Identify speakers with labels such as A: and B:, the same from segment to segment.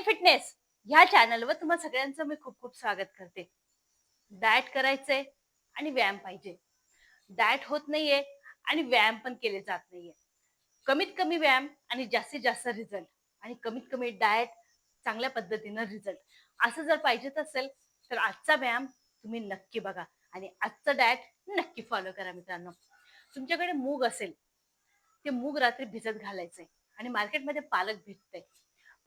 A: Fitness ह्या चॅनलवर तुम्हा सगळ्यांचं मी खूप खूप स्वागत करते. डाएट करायचंय आणि व्यायाम पाहिजे. डाएट होत नाहीये आणि व्यायाम पण केले जात नाहीये. कमीत कमी व्यायाम आणि जास्तीत जास्त रिझल्ट आणि कमीत कमी डाएट चांगल्या पद्धतीनं रिझल्ट असं जर पाहिजेच असेल तर आजचा व्यायाम तुम्ही नक्की बघा आणि आजचं डाएट नक्की फॉलो करा मित्रांनो. तुमच्याकडे मूग असेल, ते मूग रात्री भिजत घालायचे आणि मार्केटमध्ये पालक भेटते.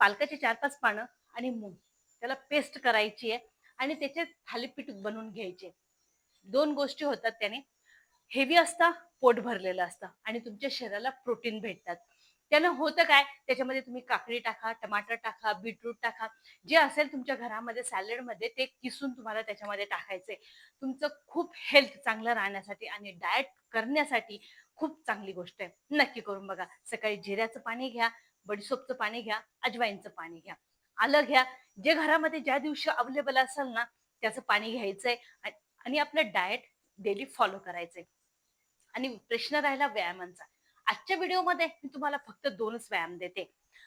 A: पालकाची 4-5 पानं आणि मूग त्याला पेस्ट करायची आहे आणि त्याचे थालीपीठ बनवून घ्यायचे. 2 गोष्टी होतात त्याने. हेवी असतं, पोट भरलेलं असतं आणि तुमच्या शरीराला प्रोटीन भेटतात. त्यानं होतं काय, त्याच्यामध्ये तुम्ही काकडी टाका, टमाटर टाका, बीटरूट टाका. जे असेल तुमच्या घरामध्ये सॅलडमध्ये ते किसून तुम्हाला त्याच्यामध्ये टाकायचंय. तुमचं खूप हेल्थ चांगलं राहण्यासाठी आणि डाएट करण्यासाठी खूप चांगली गोष्ट आहे. नक्की करून बघा. सकाळी जिऱ्याचं पाणी घ्या, बडीशोपचं पाणी घ्या, अजवाईनचं पाणी घ्या, आलं घ्या. जे घरामध्ये ज्या दिवशी अवेलेबल असेल ना, त्याचं पाणी घ्यायचंय आणि आपलं डाएट डेली फॉलो करायचंय. आणि प्रश्न राहिला व्यायामांचा. आजच्या व्हिडिओमध्ये मी तुम्हाला फक्त 2च व्यायाम देते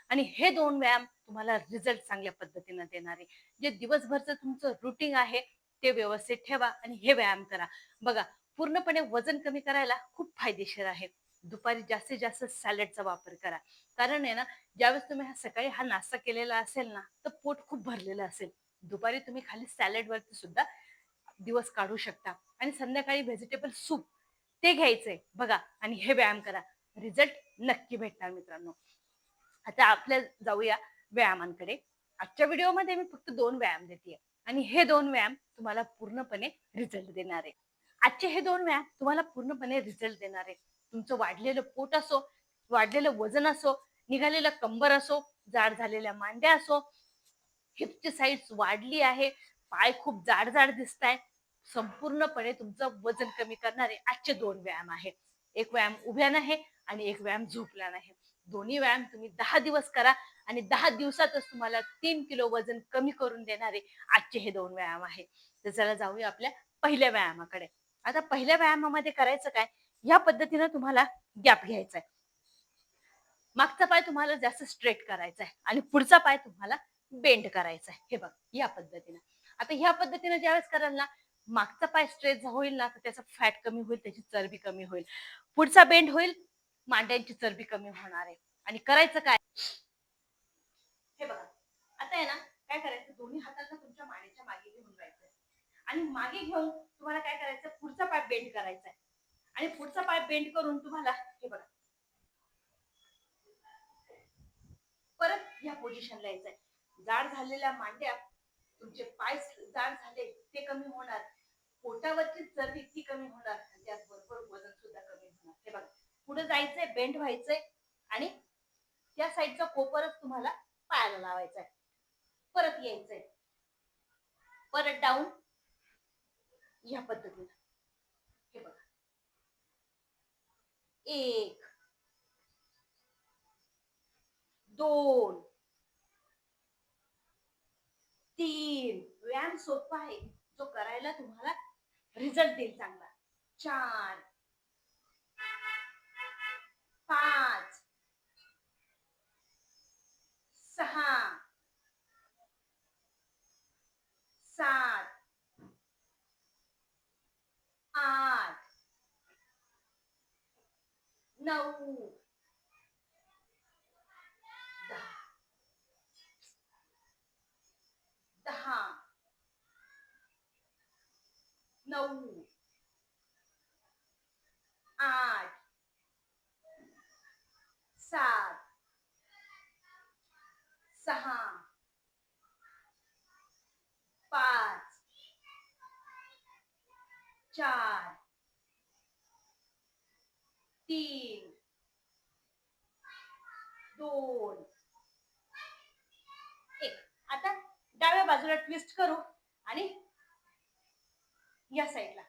A: आणि हे 2 व्यायाम तुम्हाला रिझल्ट चांगल्या पद्धतीनं देणार आहे. जे दिवसभरचं तुमचं रुटीन आहे ते व्यवस्थित ठेवा आणि हे व्यायाम करा. बघा, पूर्णपणे वजन कमी करायला खूप फायदेशीर आहे. दुपारी जास्तीत जास्त सॅलडचा वापर करा. कारण आहे ना, ज्यावेळेस तुम्ही सकाळी हा नाश्ता केलेला असेल ना, तर पोट खूप भरलेलं असेल. दुपारी तुम्ही खाली सॅलडवरती सुद्धा दिवस काढू शकता आणि संध्याकाळी व्हेजिटेबल सूप ते घ्यायचंय बघा आणि हे व्यायाम करा. रिझल्ट नक्की भेटणार मित्रांनो. आता आपल्या जाऊया व्यायामांकडे. आजच्या व्हिडिओमध्ये मी फक्त 2 व्यायाम देते आणि हे 2 व्यायाम तुम्हाला पूर्णपणे रिझल्ट देणार आहे. आजचे हे 2 व्यायाम तुम्हाला पूर्णपणे रिझल्ट देणार आहे. तुमचं वाढलेलं पोट असो, वाढलेलं वजन असो, निघालेलं कंबर असो, जाड झालेल्या मांड्या असो, हिपची साईज वाढली आहे, पाय खूप जाड जाड दिसताय, संपूर्णपणे तुमचं वजन कमी करणारे आजचे 2 व्यायाम आहे. एक व्यायाम उभ्यानं आहे आणि एक व्यायाम झोपल्यानं आहे. दोन्ही व्यायाम तुम्ही 10 दिवस करा आणि 10 दिवसातच तुम्हाला 3 किलो वजन कमी करून देणारे आजचे हे 2 व्यायाम आहे. तर चला जाऊया आपल्या पहिल्या व्यायामाकडे. आता पहिल्या व्यायामामध्ये करायचं काय, या पद्धतीनं तुम्हाला गॅप घ्यायचा आहे. मागचा पाय तुम्हाला जास्त स्ट्रेट करायचा आहे आणि पुढचा पाय तुम्हाला बेंड करायचा आहे. हे बघ, या पद्धतीनं. आता ह्या पद्धतीनं ज्यावेळेस कराल ना, मागचा पाय स्ट्रेच होईल ना, तर त्याचा फॅट कमी होईल, त्याची चरबी कमी होईल. पुढचा बेंड होईल, मांड्यांची चरबी कमी होणार आहे. आणि करायचं काय, हे बघा. आता आहे ना, काय करायचं, दोन्ही हातांना तुमच्या मानेच्या मागे घेऊन जायचं आणि मागे घेऊन तुम्हाला काय करायचं, पुढचा पाय बेंड करायचा आहे आणि पुढचा पाय बेंड करून तुम्हाला हे बघा परत या पोझिशनला यायचंय. जाड झालेल्या मांड्या, तुमचे पाय जाड झाले ते कमी होणार, पोटावरची चरबी ती कमी होणार आणि त्याचबरोबर वजन सुद्धा कमी होणार. हे बघा, पुढे जायचंय, बेंड व्हायचंय आणि त्या साईडचा कोपरच तुम्हाला पायाला लावायचा आहे. परत यायचंय, परत डाऊन, या पद्धतीने. हे बघा, 1 2 3. व्यायाम सोपा आहे, जो करायला तुम्हाला रिझल्ट देईल चांगला. 4 5 6 7 8 9 10 9 8 7 6 5 4 3 2 1. आता डाव्या बाजूला ट्विस्ट करू आणि या साईडला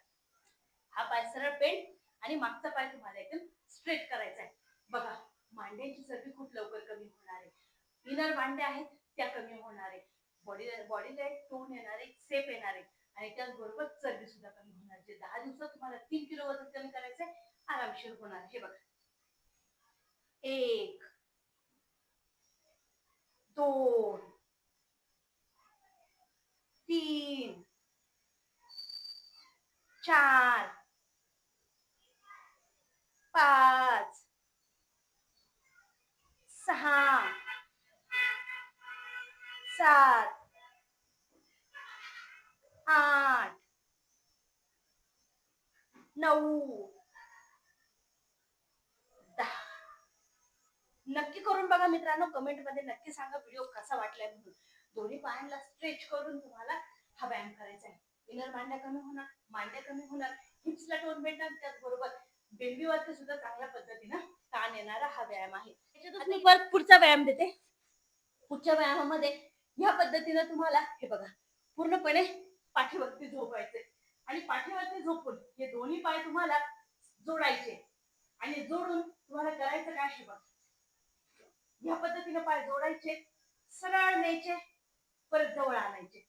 A: हा पाय सरळ बेंड आणि मागचा पाय तुम्हाला एकदम स्ट्रेट करायचा आहे. बघा, मांड्यांची चरबी खूप लवकर कमी होणार आहे. इनर मांड्या आहेत त्या कमी होणार आहे. बॉडीला एक टोन येणार आहे, सेप येणार आहे आणि त्याचबरोबर चरबी सुद्धा कमी होणार. जे 10 दिवसात तुम्हाला 3 किलो वजन कमी करायचंय, आरामशीर होणार. हे बघा, 1 2 4 5 6 7 8 9 10. नक्की करून बघा मित्रांनो. कमेंट मध्ये नक्की सांगा व्हिडिओ कसा वाटलाय म्हणून. दोन्ही पायांना स्ट्रेच करून तुम्हाला हा व्यायाम करायचा आहे. इनर मांड्या कमी होणार, मांड्या कमी होणार, हिप्सला टोन भेटणार, त्याचबरोबर बेंबीवरती सुद्धा चांगल्या पद्धतीनं ताण येणारा हा व्यायाम आहे. त्याच्यातच मी परत पुढचा व्यायाम देते. पुढच्या व्यायामामध्ये ह्या पद्धतीनं तुम्हाला हे बघा पूर्णपणे पाठीवरती झोपायचे आणि पाठीवरती झोपून हे दोन्ही पाय तुम्हाला जोडायचे आणि जोडून तुम्हाला करायचं काय हे बघा. या पद्धतीने पाय जोडायचे, सरळ न्यायचे, परत जवळ आणायचे,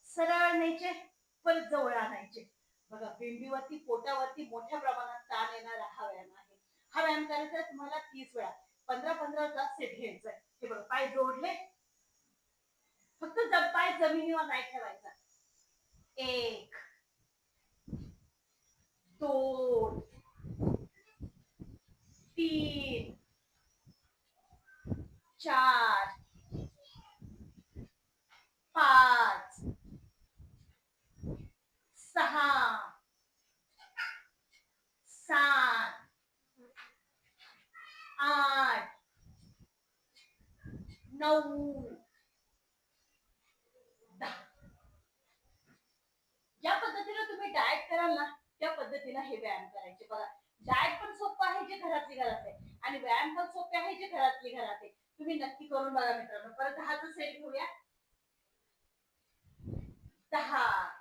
A: सरळ न्यायचे, परत जवळ आणायचे. बघा बेंबीवरती पोटावरती मोठ्या प्रमाणात ताण येणारा हा व्यायाम आहे. हा व्यायाम करायचा तुम्हाला 30 वेळा 15-15 सेट घ्यायचा. हे बघा पाय जोडले, फक्त पाय जमिनीवर नाही ठेवायचा. 1 2 3 4 5 6 7 8 9 10. ज्या पद्धतीने तुम्ही डाएट कराल ना त्या पद्धतीने हे व्यायाम करायचे. बघा डाएट पण सोपं आहे जे घरातली घरात आहे आणि व्यायाम पण सोपे आहे जे घरातली घरात आहे. तुम्ही नक्की करून बघा मित्रांनो. परत 10चा सेट घेऊया. 10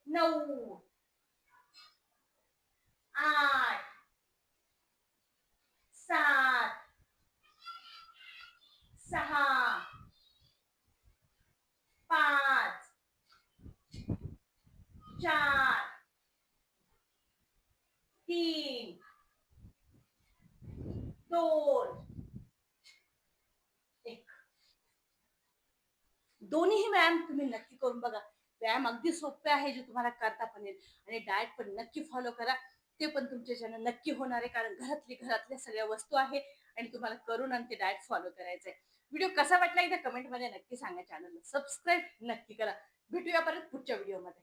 A: 9 8 7 6 5 4 3 2 1. दोन्ही व्यायाम तुम्ही नक्की करून बघा. व्यायाम अगदी सोपे आहे जे तुम्हाला करता पण येईल आणि डाएट पण नक्की फॉलो करा. ते पण तुमच्याच्यानं नक्की होणार आहे कारण घरातल्या सगळ्या वस्तू आहे आणि तुम्हाला करून आणि ते डाएट फॉलो करायचं आहे. व्हिडिओ कसा वाटला एकदा कमेंट मध्ये नक्की सांगा. चॅनलला सबस्क्राईब नक्की करा. भेटूया परत पुढच्या व्हिडिओमध्ये.